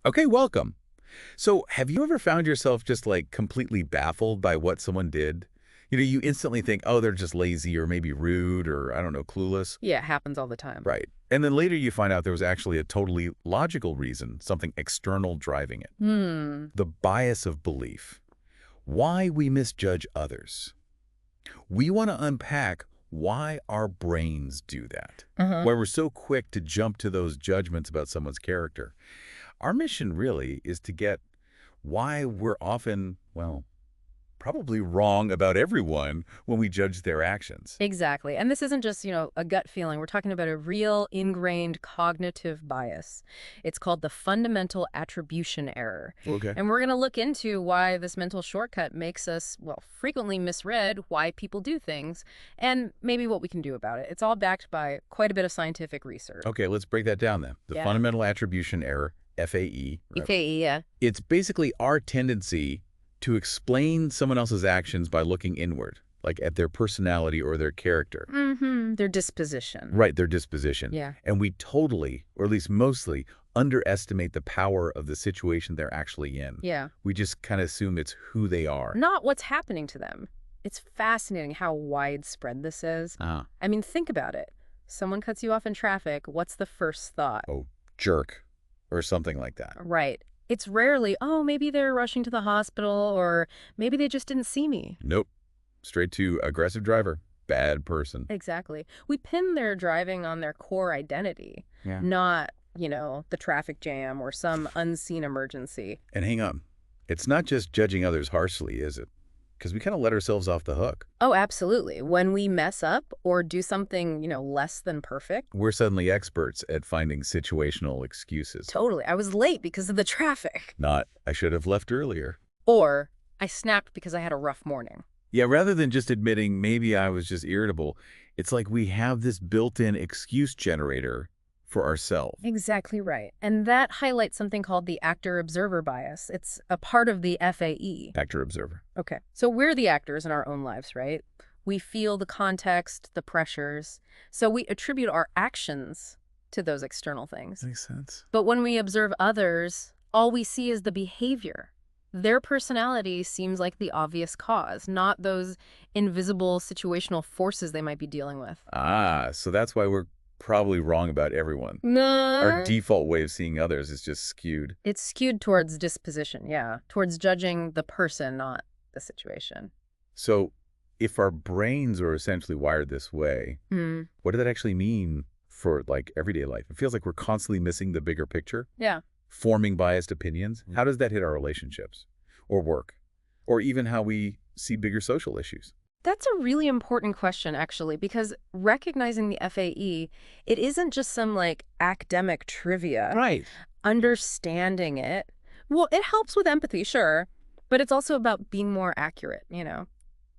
Okay, welcome. So, have you ever found yourself just like completely baffled by what someone did? You instantly think, oh, they're just lazy or maybe rude or, I don't know, clueless. Yeah, it happens all the time. Right. And then later you find out there was actually a totally logical reason, something external driving it. Hmm. The bias of belief. Why we misjudge others. We want to unpack why our brains do that. Uh-huh. Why we're so quick to jump to those judgments about someone's character. Our mission really is to get why we're often, well, probably wrong about everyone when we judge their actions. Exactly. And this isn't just, a gut feeling. We're talking about a real ingrained cognitive bias. It's called the fundamental attribution error. Okay. And we're going to look into why this mental shortcut makes us, well, frequently misread why people do things and maybe what we can do about it. It's all backed by quite a bit of scientific research. Okay, let's break that down then. The Yeah. fundamental attribution error, FAE. Right? Okay, yeah. It's basically our tendency to explain someone else's actions by looking inward, like at their personality or their character. Mm-hmm. Their disposition. Right, their disposition. Yeah. And we totally, or at least mostly, underestimate the power of the situation they're actually in. Yeah. We just kind of assume it's who they are. Not what's happening to them. It's fascinating how widespread this is. Ah, I mean, think about it. Someone cuts you off in traffic, what's the first thought? oh, jerk, or something like that. Right. It's rarely, oh, maybe they're rushing to the hospital, or maybe they just didn't see me. Nope. Straight to aggressive driver, bad person. Exactly. We pin their driving on their core identity, Yeah. not, the traffic jam or some unseen emergency. And hang on. It's not just judging others harshly, is it? Because we kind of let ourselves off the hook. Oh, absolutely. When we mess up or do something, less than perfect. We're suddenly experts at finding situational excuses. Totally. I was late because of the traffic. Not, I should have left earlier. Or I snapped because I had a rough morning. Yeah, rather than just admitting maybe I was just irritable, it's like we have this built-in excuse generator for ourselves. Exactly right. And that highlights something called the actor-observer bias. It's a part of the FAE. Actor observer. Okay. So we're the actors in our own lives, right? We feel the context, the pressures. So we attribute our actions to those external things. Makes sense. But when we observe others, all we see is the behavior. Their personality seems like the obvious cause, not those invisible situational forces they might be dealing with. Ah, so that's why we're probably wrong about everyone. No. Our default way of seeing others is just skewed. It's skewed towards disposition, yeah. Towards judging the person, not the situation. So if our brains are essentially wired this way, what does that actually mean for like everyday life? It feels like we're constantly missing the bigger picture, Yeah. forming biased opinions. How does that hit our relationships or work or even how we see bigger social issues? That's a really important question, actually, because recognizing the FAE, it isn't just some, academic trivia. Right. Understanding it, well, it helps with empathy, sure, but it's also about being more accurate,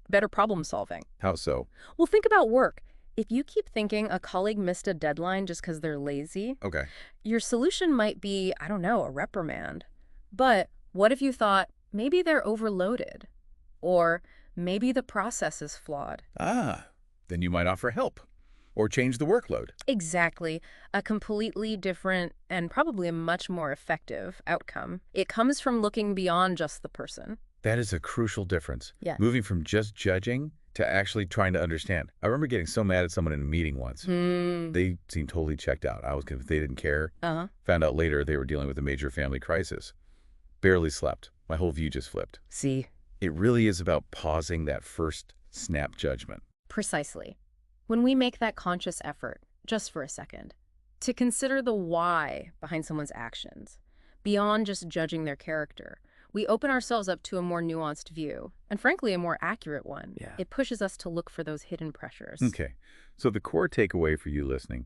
better problem solving. How so? Well, think about work. If you keep thinking a colleague missed a deadline just because they're lazy, Okay. your solution might be, I don't know, a reprimand. But what if you thought maybe they're overloaded? Or maybe the process is flawed? Ah, then you might offer help or change the workload. Exactly. A completely different and probably a much more effective outcome. It comes from looking beyond just the person. That is a crucial difference. Yeah. Moving from just judging to actually trying to understand. I remember getting so mad at someone in a meeting once. They seemed totally checked out. I was convinced they didn't care. Uh-huh. Found out later they were dealing with a major family crisis. Barely slept. My whole view just flipped. See? It really is about pausing that first snap judgment. Precisely. When we make that conscious effort, just for a second, to consider the why behind someone's actions, beyond just judging their character, we open ourselves up to a more nuanced view, and frankly, a more accurate one. Yeah. It pushes us to look for those hidden pressures. Okay, so the core takeaway for you listening,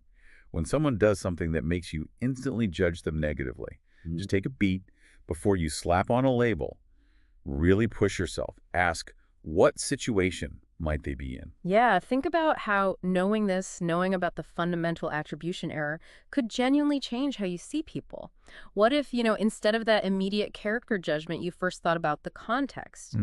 when someone does something that makes you instantly judge them negatively, just take a beat before you slap on a label. Really push yourself. Ask, what situation might they be in? Yeah, think about how knowing about the fundamental attribution error could genuinely change how you see people. What if, instead of that immediate character judgment, you first thought about the context?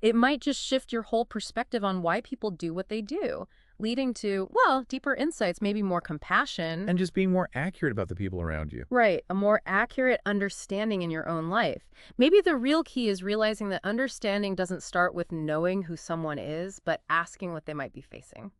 It might just shift your whole perspective on why people do what they do. leading to, well, deeper insights, maybe more compassion. And just being more accurate about the people around you. Right, a more accurate understanding in your own life. Maybe the real key is realizing that understanding doesn't start with knowing who someone is, but asking what they might be facing.